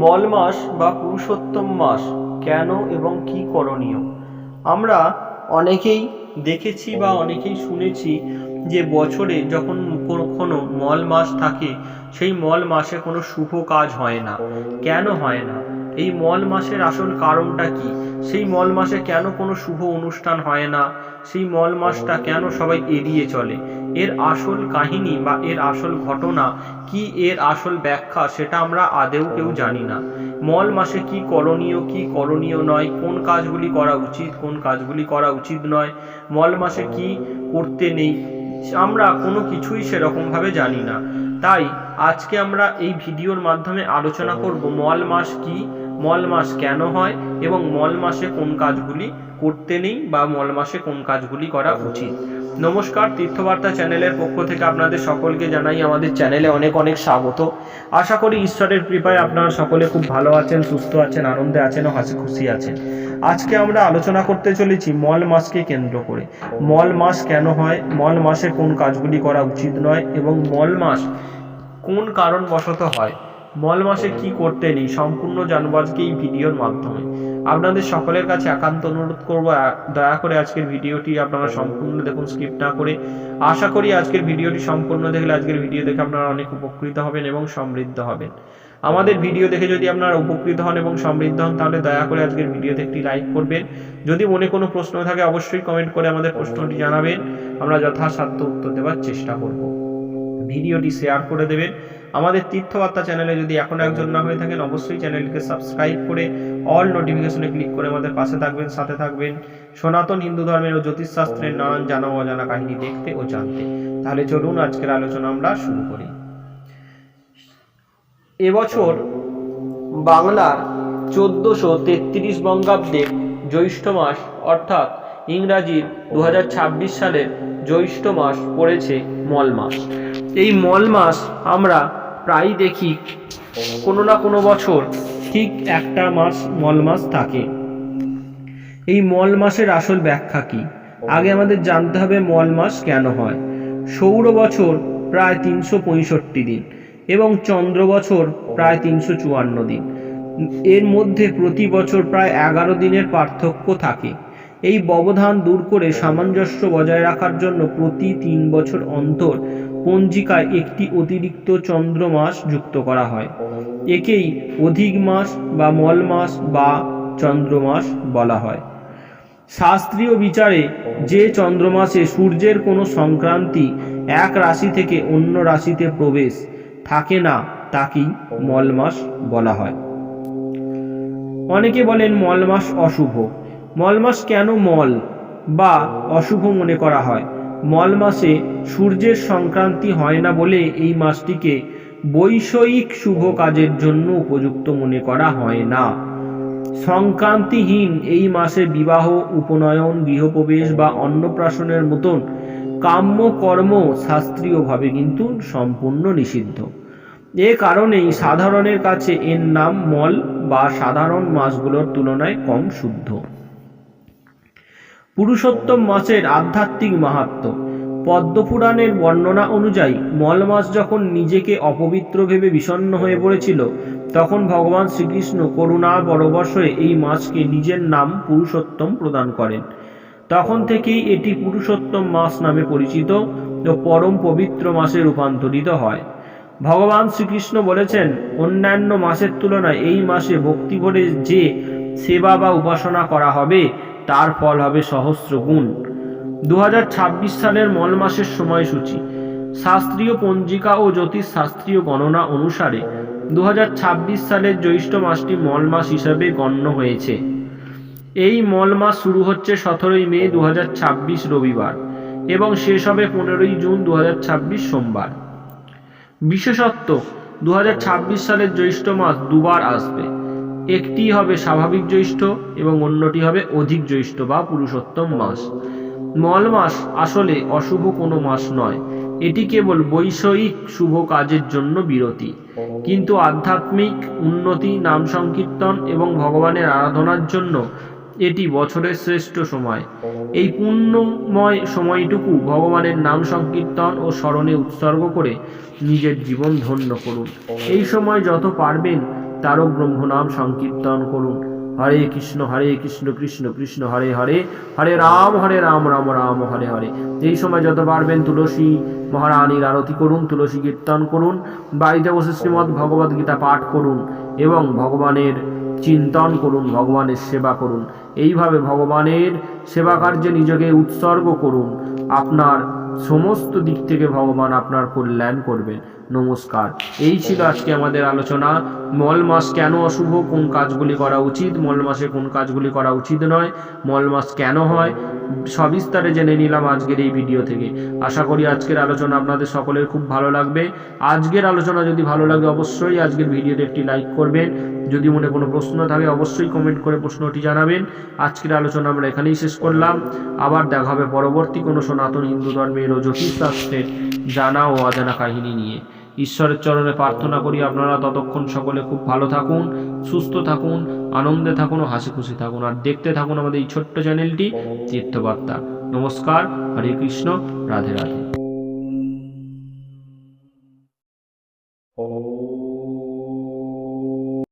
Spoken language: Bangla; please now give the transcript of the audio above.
মল মাস বা পুরুষোত্তম মাস কেন এবং কি করণীয়? আমরা অনেকেই দেখেছি বা অনেকেই শুনেছি যে বছরে যখন কোনো মল মাস থাকে সেই মল মাসে কোনো শুভ কাজ হয় না। কেন হয় না? এই মল মাসের আসল কারণটা কি? সেই মল মাসে কেন কোনো শুভ অনুষ্ঠান হয় না? সেই মল মাসটা কেন সবাই এড়িয়ে চলে? এর আসল কাহিনী বা এর আসল ঘটনা কি, এর আসল ব্যাখ্যা সেটা আমরা আদেও কেউ জানি না। মল মাসে কি করণীয় নয়, কোন কাজগুলি করা উচিত, কোন কাজগুলি করা উচিত নয়, মল মাসে কি করতে নেই, আমরা কোনো কিছুই সেরকমভাবে জানি না। তাই আজকে আমরা এই ভিডিওর মাধ্যমে আলোচনা করব মল মাস কি, মল মাস কেন হয় এবং মল মাসে কোন কাজগুলি করতে নেই বা মল মাসে কোন কাজগুলি করা উচিত। নমস্কার, তীর্থবার্তা চ্যানেলের পক্ষ থেকে আপনাদের সকলকে জানাই আমাদের চ্যানেলে অনেক অনেক স্বাগত। আশা করি ঈশ্বরের কৃপায় আপনারা সকলে খুব ভালো আছেন, সুস্থ আছেন, আনন্দে আছেন ও হাসি খুশি আছেন। আজকে আমরা আলোচনা করতে চলেছি মল মাসকে কেন্দ্র করে। মল মাস কেন হয়, মল মাসে কোন কাজগুলি করা উচিত নয় এবং মল মাস কোন কারণবশত হয়, মল মাসে কি করতে নেই, সম্পূর্ণ জানবো আজকে এই ভিডিওর মাধ্যমে। আপনাদের সকলের কাছে একান্ত অনুরোধ করব, দয়া করে আজকের ভিডিওটি আপনারা সম্পূর্ণ দেখুন, স্কিপ না করে। আশা করি আজকের ভিডিওটি সম্পূর্ণ দেখলে আজকের ভিডিও দেখে আপনারা অনেক উপকৃত হবেন এবং সমৃদ্ধ হবেন। আমাদের ভিডিও দেখে যদি আপনারা উপকৃত হন এবং সমৃদ্ধ হন তাহলে দয়া করে আজকের ভিডিওতে একটি লাইক করবেন। যদি মনে কোনো প্রশ্ন থাকে অবশ্যই কমেন্ট করে আমাদের প্রশ্নটি জানাবেন, আমরা যথাসাধ্য উত্তর দেওয়ার চেষ্টা করব। ভিডিওটি শেয়ার করে দেবেন। আমাদের তীর্থবার্তা চ্যানেলে যদি এখনো একজন না হয়ে থাকেন অবশ্যই চ্যানেলটিকে সাবস্ক্রাইব করে অল নোটিফিকেশনে ক্লিক করে আমাদের পাশে থাকবেন, সাথে থাকবেন সনাতন হিন্দু ধর্মের ও জ্যোতিষশাস্ত্রের নানান জানা ও অজানা কাহিনী দেখতে ও জানতে। তাহলে চলুন আজকের আলোচনা আমরা শুরু করি। এবছর বাংলার 1433 বঙ্গাব্দের জ্যৈষ্ঠ মাস অর্থাৎ ইংরাজির 2026 সালের জ্যৈষ্ঠ মাস পড়েছে মল মাস। এই মল মাস আমরা প্রায় দেখি কোনো না কোনো বছর ঠিক একটা মাস মল মাস থাকে। এই মল মাসের আসল ব্যাখ্যা কি? আগে আমাদের জানতে হবে মল মাস কেন হয়। সৌর বছর প্রায় 365 দিন এবং চন্দ্র বছর প্রায় 354 দিন। এর মধ্যে প্রতি বছর প্রায় 11 দিনের পার্থক্য থাকে। এই ব্যবধান দূর করে সামঞ্জস্য বজায় রাখার জন্য প্রতি 3 বছর অন্তর পঞ্জিকায় একটি অতিরিক্ত চন্দ্র মাস যুক্ত করা হয়। একেই অধিক মাস বা মল মাস বা চন্দ্র মাস বলা হয়। শাস্ত্রীয় বিচারে যে চন্দ্রমাসে সূর্যের কোনো সংক্রান্তি এক রাশি থেকে অন্য রাশিতে প্রবেশ থাকে না তাকেই মল মাস বলা হয়। অনেকে বলেন মল মাস অশুভ। মল মাস কেন মল বা অশুভ মনে করা হয়? মল মাসে সূর্যের সংক্রান্তি হয় না বলে এই মাসটিকে বৈষয়িক শুভ কাজের জন্য উপযুক্ত মনে করা হয় না। সংক্রান্তিহীন এই মাসে বিবাহ, উপনয়ন, গৃহপ্রবেশ বা অন্নপ্রাশনের মতন কাম্য কর্ম শাস্ত্রীয়ভাবে কিন্তু সম্পূর্ণ নিষিদ্ধ। এ কারণেই সাধারণের কাছে এর নাম মল বা সাধারণ মাসগুলোর তুলনায় কম শুদ্ধ। পুরুষোত্তম মাসের আধ্যাত্মিক মাহাত্ম্য। পদ্মপুরাণের বর্ণনা অনুযায়ী মল মাস যখন নিজেকে অপবিত্র ভেবে বিষণ্ণ হয়ে পড়েছিল তখন ভগবান শ্রীকৃষ্ণ করুণার পরবশে এই মাসকে নিজের নাম পুরুষোত্তম প্রদান করেন। তখন থেকেই এটি পুরুষোত্তম মাস নামে পরিচিত ও পরম পবিত্র মাসে রূপান্তরিত হয়। ভগবান শ্রীকৃষ্ণ বলেছেন, অন্যান্য মাসের তুলনায় এই মাসে ভক্তি ভরে যে সেবা বা উপাসনা করা হবে তার ফল হবে সহস্র গুণ। 2026 সালের মল মাসের সময়সূচি। শাস্ত্রীয় পঞ্জিকা ও জ্যোতিষ শাস্ত্রীয় গণনা অনুসারে 2026 সালের জ্যৈষ্ঠ মাসটি মল মাস হিসাবে গণ্য হয়েছে। এই মল মাস শুরু হচ্ছে 17 মে 2026 রবিবার এবং শেষ হবে 15 জুন 2026 সোমবার। বিশেষত্ব, 2026 সালের জ্যৈষ্ঠ মাস দুবার আসবে। একটি হবে স্বাভাবিক জ্যৈষ্ঠ এবং অন্যটি হবে অধিক জ্যৈষ্ঠ বা পুরুষোত্তম মাস। মল মাস আসলে অশুভ কোনো মাস নয়, এটি কেবল বৈষয়িক শুভ কাজের জন্য বিরতি। কিন্তু আধ্যাত্মিক উন্নতি, নাম সংকীর্তন এবং ভগবানের আরাধনার জন্য এটি বছরের শ্রেষ্ঠ সময়। এই পুণ্যময় সময়টুকু ভগবানের নাম সংকীর্তন ও স্মরণে উৎসর্গ করে নিজের জীবন ধন্য করুন। এই সময় যত পারবেন তারক ব্রহ্ম নাম সংকীর্তন করুন। হরে কৃষ্ণ কৃষ্ণ কৃষ্ণ হরে হরে, হরে রাম রাম রাম হরে হরে। এই সময় যত পারবেন তুলসী মহারানীর আরতি করুন, তুলসী কীর্তন করুন, বাড়িতে বসে শ্রীমদ্ ভগবদ গীতা পাঠ করুন এবং ভগবানের চিন্তন করুন, ভগবানের সেবা করুন। এইভাবে ভগবানের সেবা কার্যে নিজেকে উৎসর্গ করুন। আপনার সমস্ত দিক থেকে ভগবান আপনার কল্যাণ করবেন। নমস্কার। এই ছিল আজকে আমাদের আলোচনা। মল মাস কেন অশুভ, কোন কাজগুলি করা উচিত, মল মাসে কোন কাজগুলি করা উচিত নয়, মল মাস কেন হয়, সবিস্তারে জেনে নিলাম আজকের এই ভিডিও থেকে। আশা করি আজকের আলোচনা আপনাদের সকলের খুব ভালো লাগবে। আজকের আলোচনা যদি ভালো লাগে অবশ্যই আজকের ভিডিওতে একটি লাইক করবেন। যদি মনে কোনো প্রশ্ন থাকে অবশ্যই কমেন্ট করে প্রশ্নটি জানাবেন। আজকের আলোচনা আমরা এখানেই শেষ করলাম। আবার দেখা হবে পরবর্তী কোনো সনাতন হিন্দু ধর্মের ও জ্যোতিষশাস্ত্রের জানা ও অজানা কাহিনী নিয়ে। ঈশ্বরের চরণে প্রার্থনা করি আপনারা ততক্ষণ সকলে খুব ভালো থাকুন, সুস্থ থাকুন, আনন্দে থাকুন ও হাসি খুশি থাকুন। আর দেখতে থাকুন আমাদের এই ছোট্ট চ্যানেলটি তীর্থবার্তা। নমস্কার। হরে কৃষ্ণ। রাধে রাধে।